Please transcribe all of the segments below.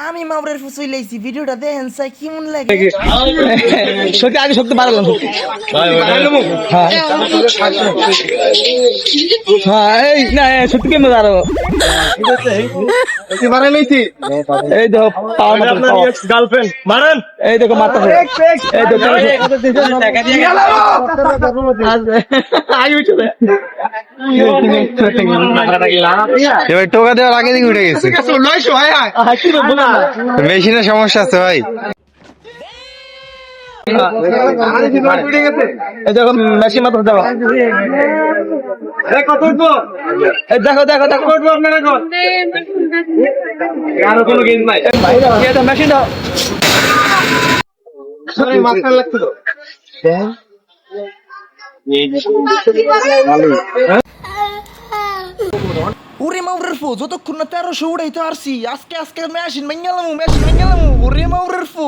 আমি মাবরের ফুসুই লাইছি ভিডিওটা দেখেন সাই কেমন লাগে সত্যি আগে সত্যি বাড়ালাম এই না সত্যি কেমন দাঁড়াবো এই দেখো গার্লফ্রেন্ড মারেন এই দেখো মাথা এই দেখো এবার টোকা দেওয়ার আগে দিকে উঠে গেছে মেশিনের সমস্যা আছে ভাই দেখো মেশিন মাথা দেওয়া দেখো দেখো দেখো মেশিন দাও ওরে মাবরের ফু যতক্ষণ না 1300 উড়াইতে পারছি আজকে মেশিন মাইঙ্গালামু ওরে মাবরের ফু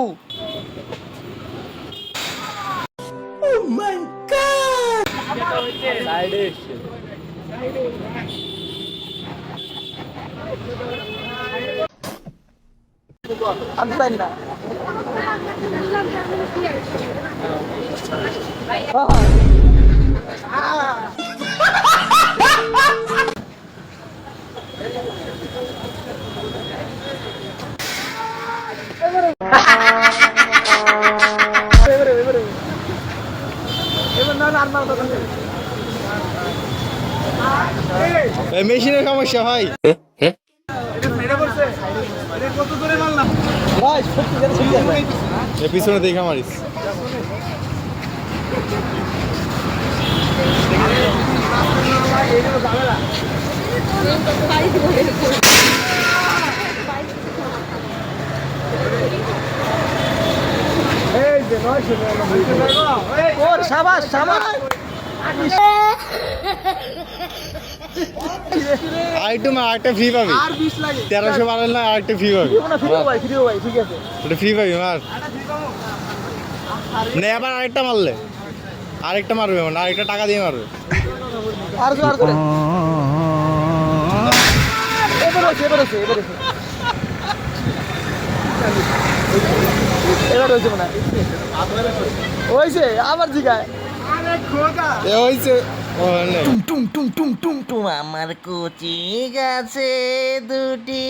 ও মাই গড আমি জানি না মেশিনের সমস্যা ভাই পিছনে দেখা মারিস সাবাস আরেকটা ফ্রি পাবি 1300 বাড়াল না আরেকটা ফ্রি পাবি ঠিক আছে ওটা ফ্রি পাবি মার নে আবার আরেকটা মারলে আরেকটা মারবে মানে আরেকটা টাকা দিয়ে মারবে আর জোর করে এবার হয়েছে মনে হয়েছে আবার জিগায় হয়েছে টুম টুম টুম টুম টুম আমার কচি গাছে দুটি